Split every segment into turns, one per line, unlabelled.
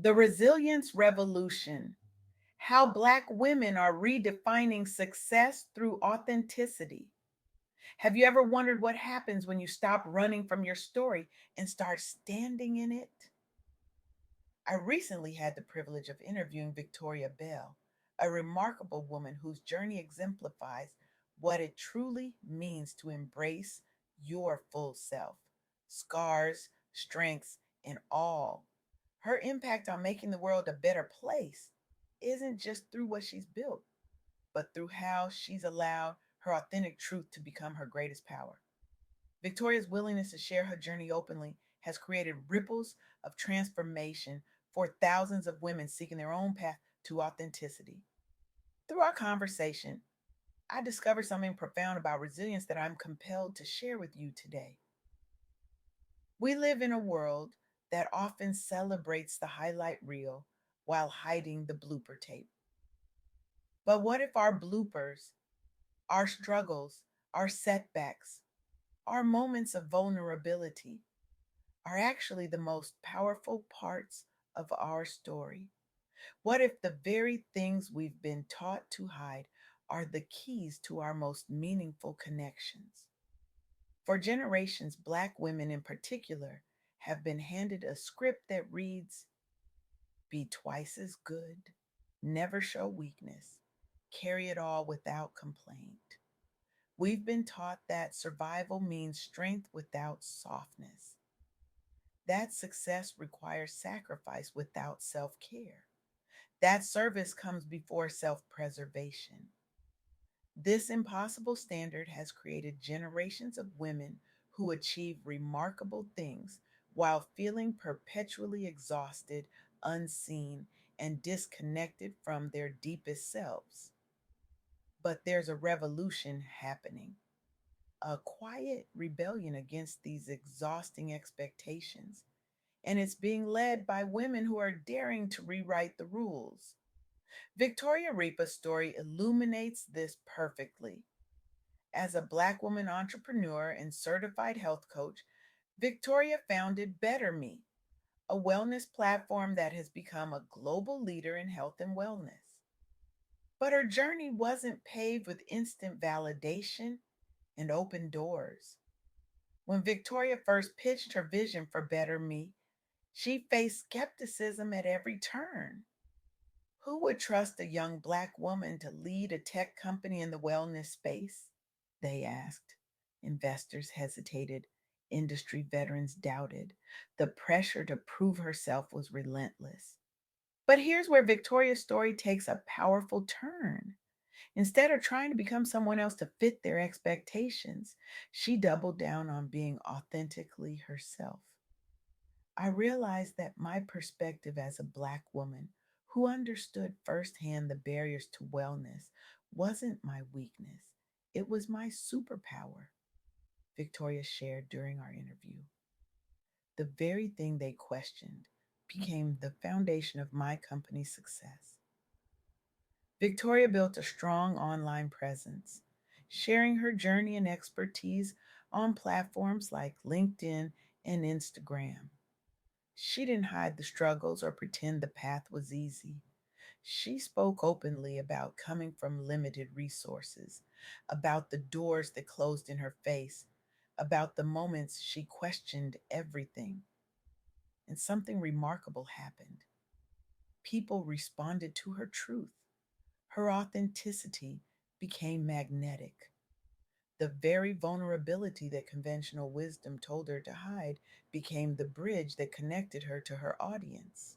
The Resilience Revolution: How Black Women Are Redefining Success Through Authenticity. Have you ever wondered what happens when you stop running from your story and start standing in it? I recently had the privilege of interviewing Victoria Bell, a remarkable woman whose journey exemplifies what it truly means to embrace your full self, scars, strengths, and all. Her impact on making the world a better place isn't just through what she's built, but through how she's allowed her authentic truth to become her greatest power. Victoria's willingness to share her journey openly has created ripples of transformation for thousands of women seeking their own path to authenticity. Through our conversation, I discovered something profound about resilience that I'm compelled to share with you today. We live in a world that often celebrates the highlight reel while hiding the blooper tape. But what if our bloopers, our struggles, our setbacks, our moments of vulnerability are actually the most powerful parts of our story? What if the very things we've been taught to hide are the keys to our most meaningful connections? For generations, Black women in particular have been handed a script that reads: be twice as good, never show weakness, carry it all without complaint. We've been taught that survival means strength without softness, that success requires sacrifice without self care, that service comes before self preservation. This impossible standard has created generations of women who achieve remarkable things while feeling perpetually exhausted, unseen, and disconnected from their deepest selves. But there's a revolution happening, a quiet rebellion against these exhausting expectations, and it's being led by women who are daring to rewrite the rules. Victoria Ripa's story illuminates this perfectly. As a Black woman entrepreneur and certified health coach, Victoria founded Better Me, a wellness platform that has become a global leader in health and wellness. But her journey wasn't paved with instant validation and open doors. When Victoria first pitched her vision for Better Me, she faced skepticism at every turn. Who would trust a young Black woman to lead a tech company in the wellness space? They asked. Investors hesitated. Industry veterans doubted. The pressure to prove herself was relentless. But here's where Victoria's story takes a powerful turn. Instead of trying to become someone else to fit their expectations, she doubled down on being authentically herself. I realized that my perspective as a Black woman who understood firsthand the barriers to wellness wasn't my weakness, it was my superpower, Victoria shared during our interview. The very thing they questioned became the foundation of my company's success. Victoria built a strong online presence, sharing her journey and expertise on platforms like LinkedIn and Instagram. She didn't hide the struggles or pretend the path was easy. She spoke openly about coming from limited resources, about the doors that closed in her face, about the moments she questioned everything. And something remarkable happened. People responded to her truth. Her authenticity became magnetic. The very vulnerability that conventional wisdom told her to hide became the bridge that connected her to her audience.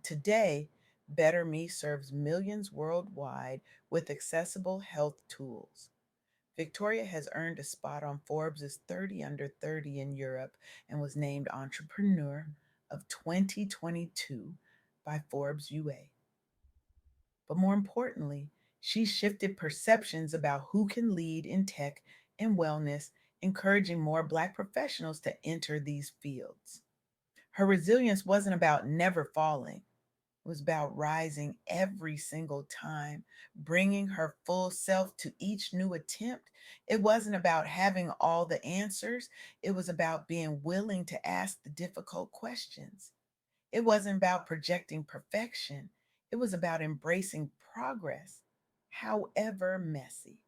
Today, Better Me serves millions worldwide with accessible health tools. Victoria has earned a spot on Forbes' 30 Under 30 in Europe and was named Entrepreneur of 2022 by Forbes UA. But more importantly, she shifted perceptions about who can lead in tech and wellness, encouraging more Black professionals to enter these fields. Her resilience wasn't about never falling. It was about rising every single time, bringing her full self to each new attempt. It wasn't about having all the answers, it was about being willing to ask the difficult questions. It wasn't about projecting perfection, it was about embracing progress, however messy.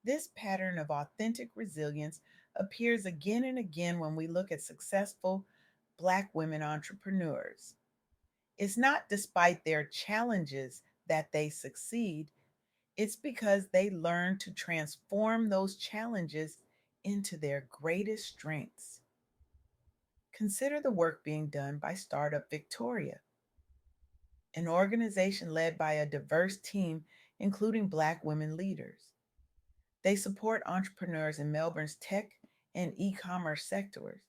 This pattern of authentic resilience appears again and again when we look at successful Black women entrepreneurs. It's not despite their challenges that they succeed, it's because they learn to transform those challenges into their greatest strengths. Consider the work being done by Startup Victoria, an organization led by a diverse team, including Black women leaders. They support entrepreneurs in Melbourne's tech and e commerce sectors,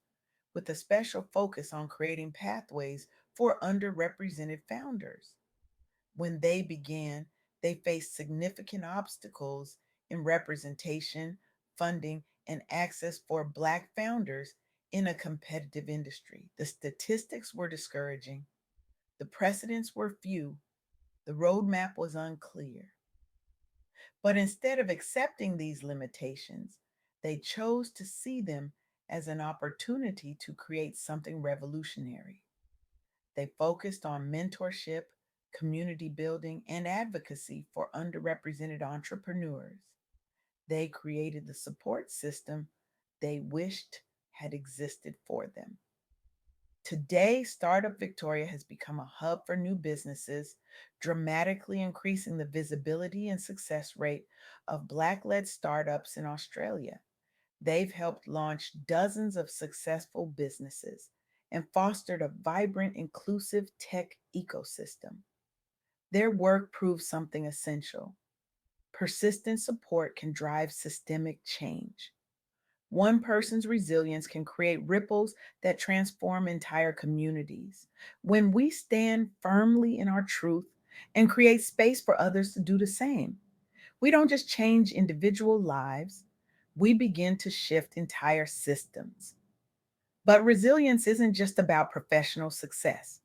with a special focus on creating pathways for underrepresented founders. When they began, they faced significant obstacles in representation, funding, and access for Black founders in a competitive industry. The statistics were discouraging, the precedents were few, the roadmap was unclear. But instead of accepting these limitations, they chose to see them as an opportunity to create something revolutionary. They focused on mentorship, community building, and advocacy for underrepresented entrepreneurs. They created the support system they wished had existed for them. Today, Startup Victoria has become a hub for new businesses, dramatically increasing the visibility and success rate of Black led startups in Australia. They've helped launch dozens of successful businesses and fostered a vibrant, inclusive tech ecosystem. Their work proves something essential: persistent support can drive systemic change. One person's resilience can create ripples that transform entire communities. When we stand firmly in our truth and create space for others to do the same, we don't just change individual lives, we begin to shift entire systems. But resilience isn't just about professional success.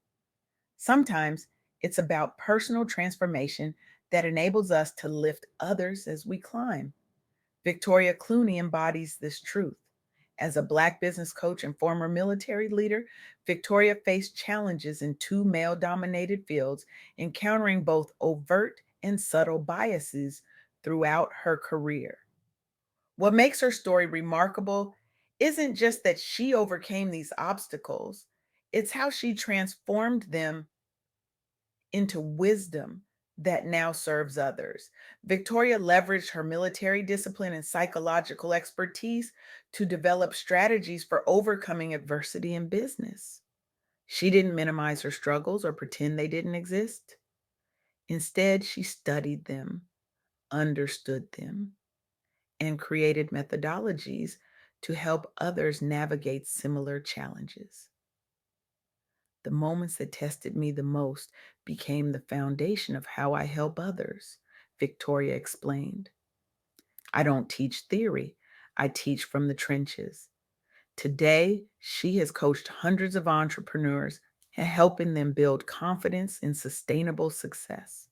Sometimes it's about personal transformation that enables us to lift others as we climb. Victoria Clooney embodies this truth. As a Black business coach and former military leader, Victoria faced challenges in two male dominated fields, encountering both overt and subtle biases throughout her career. What makes her story remarkable isn't just that she overcame these obstacles, it's how she transformed them into wisdom that now serves others. Victoria leveraged her military discipline and psychological expertise to develop strategies for overcoming adversity in business. She didn't minimize her struggles or pretend they didn't exist. Instead, she studied them, understood them, and created methodologies to help others navigate similar challenges. The moments that tested me the most became the foundation of how I help others, Victoria explained. I don't teach theory, I teach from the trenches. Today, she has coached hundreds of entrepreneurs and helping them build confidence in sustainable success.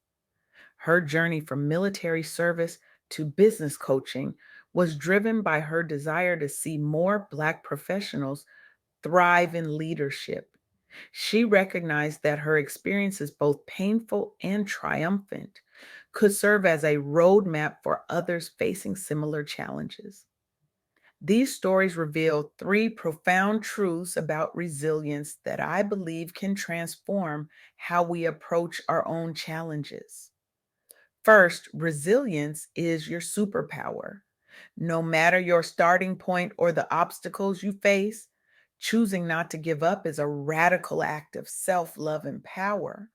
Her journey from military service to business coaching was driven by her desire to see more Black professionals thrive in leadership. She recognized that her experiences, both painful and triumphant, could serve as a roadmap for others facing similar challenges. These stories reveal three profound truths about resilience that I believe can transform how we approach our own challenges. First, resilience is your superpower. No matter your starting point or the obstacles you face, choosing not to give up is a radical act of self love and power.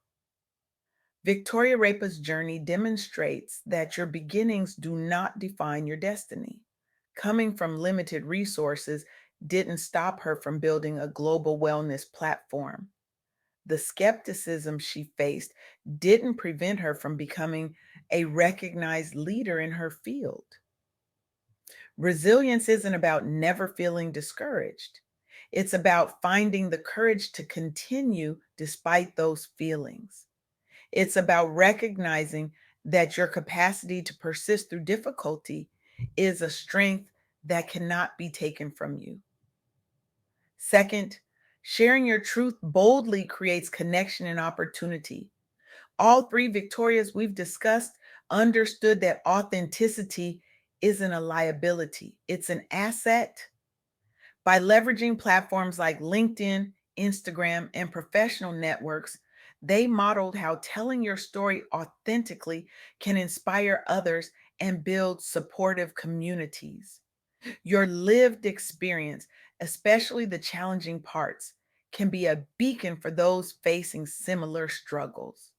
Victoria Rapa's journey demonstrates that your beginnings do not define your destiny. Coming from limited resources didn't stop her from building a global wellness platform. The skepticism she faced didn't prevent her from becoming a recognized leader in her field. Resilience isn't about never feeling discouraged. It's about finding the courage to continue despite those feelings. It's about recognizing that your capacity to persist through difficulty is a strength that cannot be taken from you. Second, Sharing your truth boldly creates connection and opportunity. All three Victorias we've discussed understood that authenticity isn't a liability, it's an asset. By leveraging platforms like LinkedIn, Instagram, and professional networks, they modeled how telling your story authentically can inspire others and build supportive communities. Your lived experience, especially the challenging parts, can be a beacon for those facing similar struggles.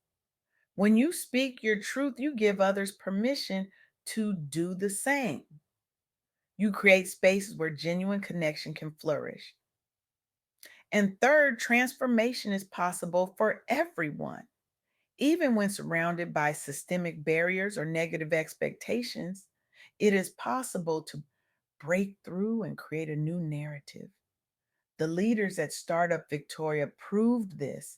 When you speak your truth, you give others permission to do the same. You create spaces where genuine connection can flourish. And third, transformation is possible for everyone. Even when surrounded by systemic barriers or negative expectations, it is possible to break through and create a new narrative. The leaders at Startup Victoria proved this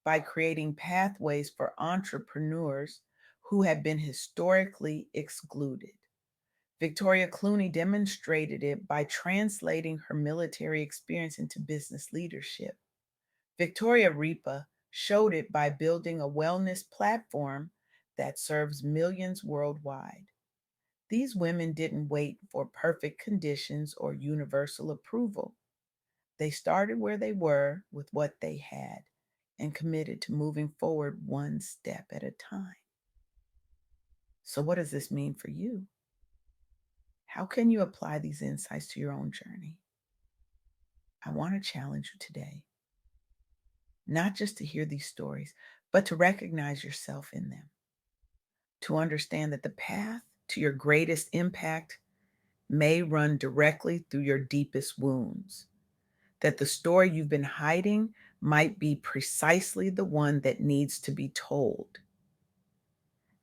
by creating pathways for entrepreneurs who had been historically excluded. Victoria Clooney demonstrated it by translating her military experience into business leadership. Victoria Ripa showed it by building a wellness platform that serves millions worldwide. These women didn't wait for perfect conditions or universal approval. They started where they were with what they had and committed to moving forward one step at a time. So, what does this mean for you? How can you apply these insights to your own journey? I want to challenge you today, not just to hear these stories, but to recognize yourself in them, to understand that the path to your greatest impact may run directly through your deepest wounds, that the story you've been hiding might be precisely the one that needs to be told.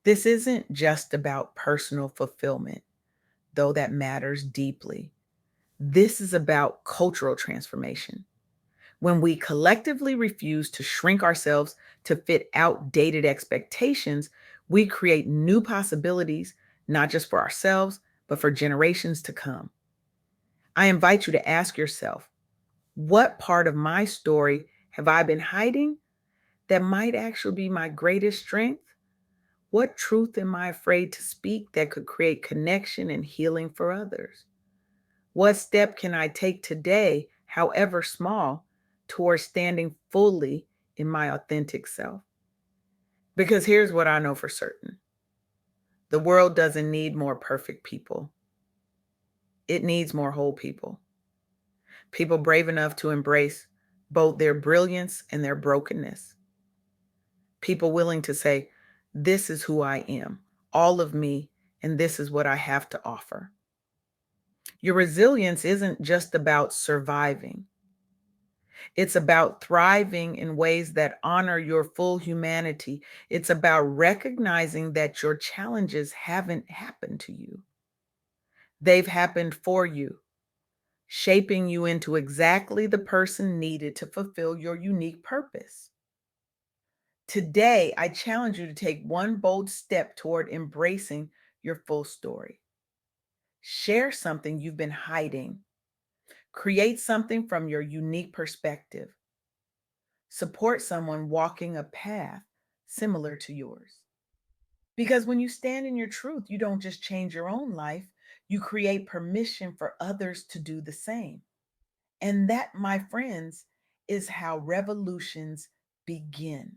This isn't just about personal fulfillment, though that matters deeply. This is about cultural transformation. When we collectively refuse to shrink ourselves to fit outdated expectations, we create new possibilities, not just for ourselves, but for generations to come. I invite you to ask yourself, what part of my story have I been hiding that might actually be my greatest strength? What truth am I afraid to speak that could create connection and healing for others? What step can I take today, however small, towards standing fully in my authentic self? Because here's what I know for certain: the world doesn't need more perfect people, it needs more whole people. People brave enough to embrace both their brilliance and their brokenness. People willing to say, this is who I am, all of me, and this is what I have to offer. Your resilience isn't just about surviving. It's about thriving in ways that honor your full humanity. It's about recognizing that your challenges haven't happened to you. They've happened for you, shaping you into exactly the person needed to fulfill your unique purpose. Today, I challenge you to take one bold step toward embracing your full story. Share something you've been hiding. Create something from your unique perspective. Support someone walking a path similar to yours. Because when you stand in your truth, you don't just change your own life, you create permission for others to do the same. And that, my friends, is how revolutions begin.